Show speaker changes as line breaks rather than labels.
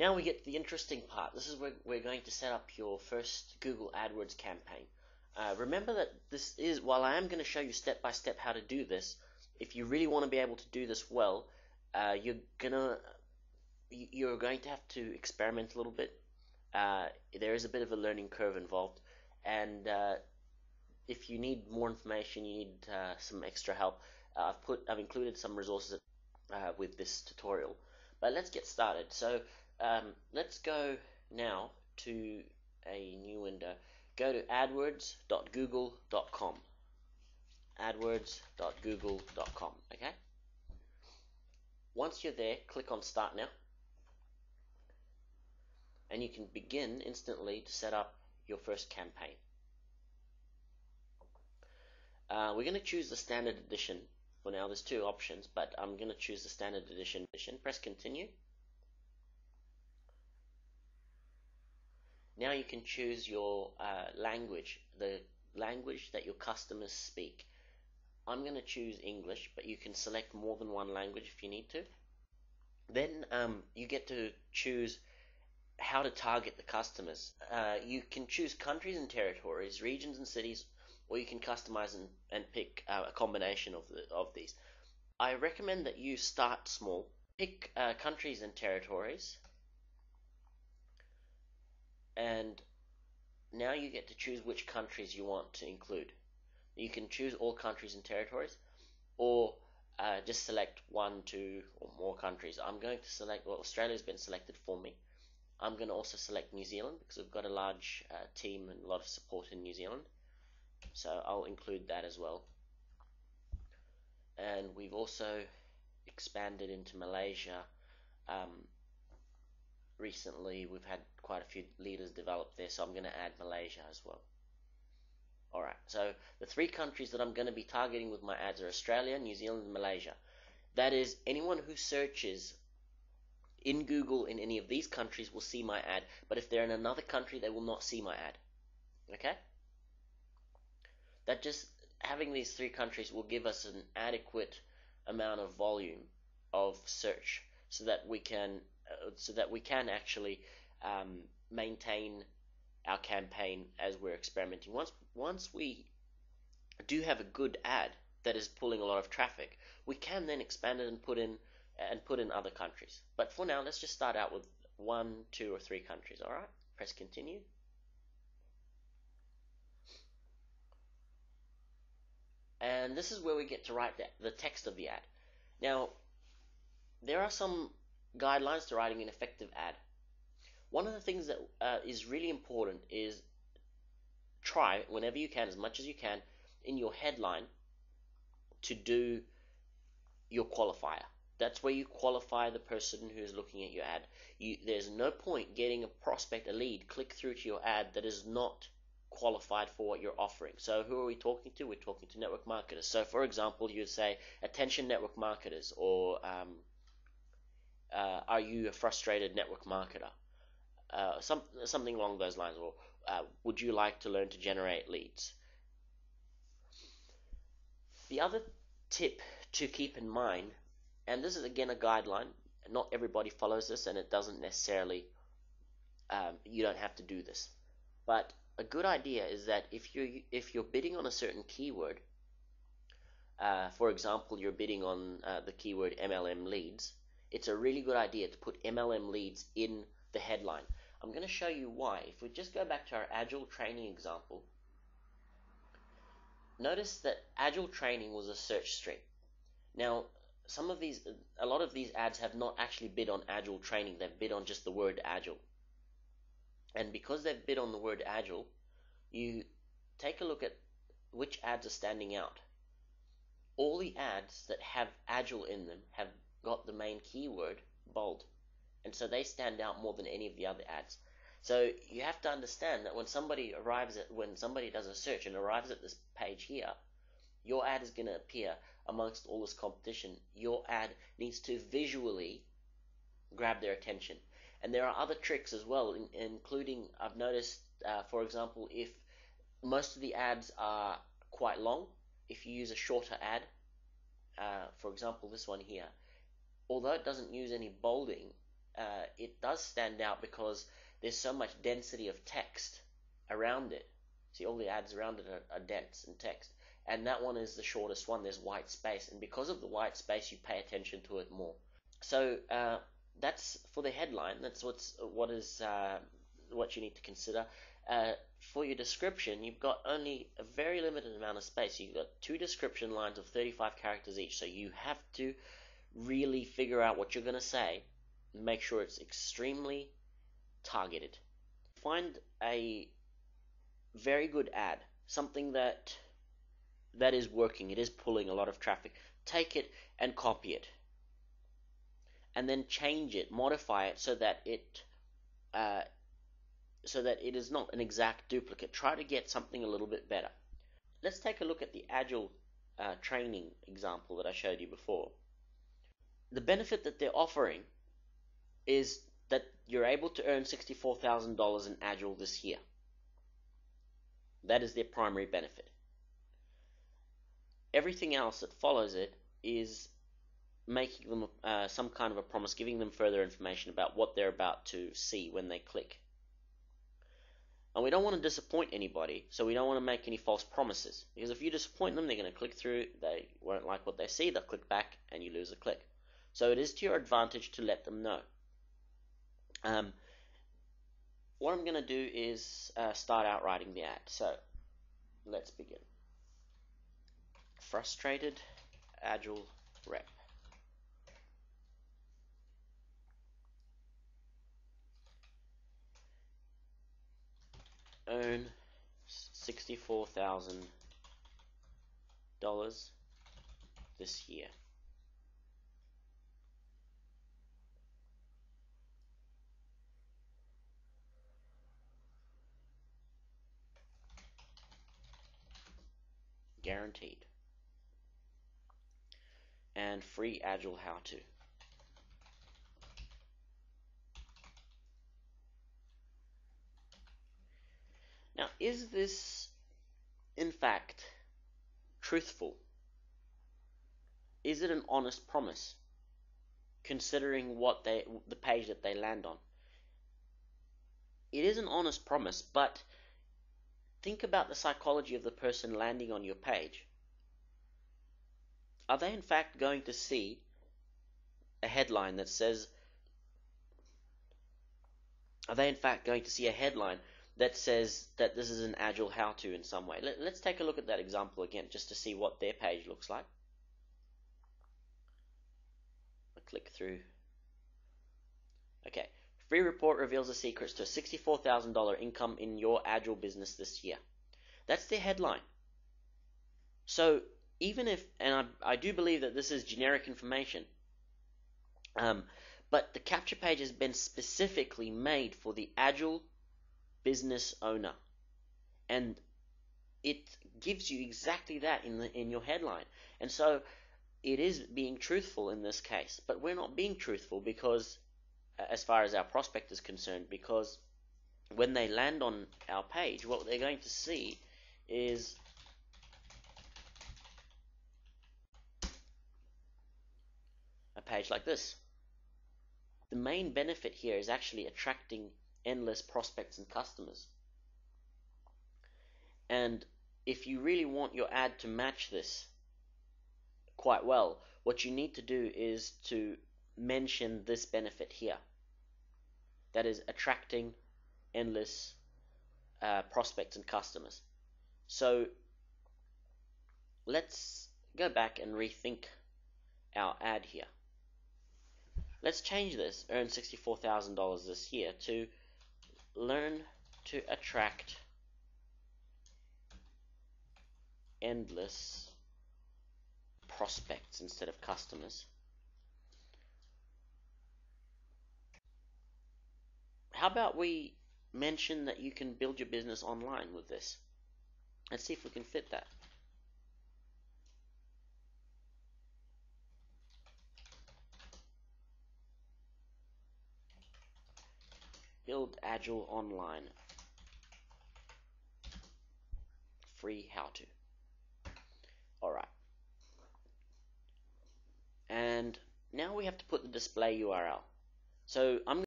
Now we get to the interesting part. This is where we're going to set up your first Google AdWords campaign. Remember that this is, while I am going to show you step by step how to do this, if you really want to be able to do this well, you're going to have to experiment a little bit. There is a bit of a learning curve involved, and if you need more information, you need some extra help, I've included some resources with this tutorial. But let's get started. So let's go now to a new window. Go to adwords.google.com. adwords.google.com. Okay. Once you're there, click on Start Now, and you can begin instantly to set up your first campaign. We're going to choose the standard edition for now. There's two options, but I'm going to choose the standard edition. Press continue. Now you can choose your language, the language that your customers speak. I'm going to choose English, but you can select more than one language if you need to. Then you get to choose how to target the customers. You can choose countries and territories, regions and cities, or you can customize and pick a combination of these. I recommend that you start small. Pick countries and territories, and now you get to choose which countries you want to include. You can choose all countries and territories, or just select 1, 2, or more countries. I'm going to select, well, Australia's been selected for me. I'm going to also select New Zealand because we've got a large team and a lot of support in New Zealand. So I'll include that as well. And we've also expanded into Malaysia. Recently we've had quite a few leaders develop there, so I'm going to add Malaysia as well. Alright, so the 3 countries that I'm going to be targeting with my ads are Australia, New Zealand, and Malaysia. That is, anyone who searches in Google in any of these countries will see my ad, but if they're in another country, they will not see my ad. Okay? That just, having these 3 countries will give us an adequate amount of volume of search so that we can actually maintain our campaign as we're experimenting. Once we do have a good ad that is pulling a lot of traffic, we can then expand it and put in other countries. But for now, let's just start out with 1, 2, or 3 countries. Alright, press continue. And this is where we get to write the text of the ad. Now, there are some guidelines to writing an effective ad. One of the things that is really important is try, whenever you can, as much as you can, in your headline to do your qualifier. That's where you qualify the person who's looking at your ad. There's no point getting a prospect, a lead, click through to your ad that is not qualified for what you're offering. So who are we talking to? We're talking to network marketers. So for example, you'd say, attention network marketers, or are you a frustrated network marketer? Something along those lines, or would you like to learn to generate leads? The other tip to keep in mind, and this is again a guideline, not everybody follows this, and it doesn't necessarily, you don't have to do this, but a good idea is that if you're bidding on a certain keyword, for example, you're bidding on the keyword MLM leads, it's a really good idea to put MLM leads in the headline. I'm going to show you why. If we just go back to our Agile training example, notice that Agile training was a search string. Now, a lot of these ads have not actually bid on Agile training, they've bid on just the word Agile. And because they've bid on the word Agile, you take a look at which ads are standing out. All the ads that have Agile in them have got the main keyword bold, and so they stand out more than any of the other ads. So you have to understand that when somebody does a search and arrives at this page here, your ad is going to appear amongst all this competition. Your ad needs to visually grab their attention. And there are other tricks as well, including, I've noticed, for example, if most of the ads are quite long, if you use a shorter ad, for example this one here, although it doesn't use any bolding, it does stand out because there's so much density of text around it. See, all the ads around it are dense in text. And that one is the shortest one. There's white space. And because of the white space, you pay attention to it more. So that's for the headline. That's what you need to consider. For your description, you've got only a very limited amount of space. You've got 2 description lines of 35 characters each. So you have to really figure out what you're going to say and make sure it's extremely targeted. Find a very good ad, something that is working, it is pulling a lot of traffic. Take it and copy it, and then change it, modify it so that it is not an exact duplicate. Try to get something a little bit better. Let's take a look at the Agile training example that I showed you before. The benefit that they're offering is that you're able to earn $64,000 in Agile this year. That is their primary benefit. Everything else that follows it is making them some kind of a promise, giving them further information about what they're about to see when they click. And we don't want to disappoint anybody, so we don't want to make any false promises. Because if you disappoint them, they're going to click through, they won't like what they see, they'll click back, and you lose a click. So it is to your advantage to let them know. What I'm going to do is start out writing the ad. So let's begin. Frustrated Agile rep. Earn $64,000 this year. Guaranteed. And free Agile how-to. Now, is this in fact truthful? Is it an honest promise, considering the page that they land on? It is an honest promise, but think about the psychology of the person landing on your page. Are they in fact going to see a headline that says, that this is an Agile how-to in some way? Let's take a look at that example again, just to see what their page looks like. I'll click through. Okay, free report reveals the secrets to a $64,000 income in your Agile business this year. That's their headline. So even if, and I do believe that this is generic information, but the capture page has been specifically made for the Agile business owner, and it gives you exactly that in your headline. And so it is being truthful in this case, but we're not being truthful because, as far as our prospect is concerned, because when they land on our page, what they're going to see is a page like this. The main benefit here is actually attracting endless prospects and customers. And if you really want your ad to match this quite well, what you need to do is to mention this benefit here. That is attracting endless prospects and customers. So let's go back and rethink our ad here. Let's change this, earn $64,000 this year, to learn to attract endless prospects instead of customers. How about we mention that you can build your business online with this? Let's see if we can fit that. Build Agile online. Free how-to. Alright. And now we have to put the display URL. So I'm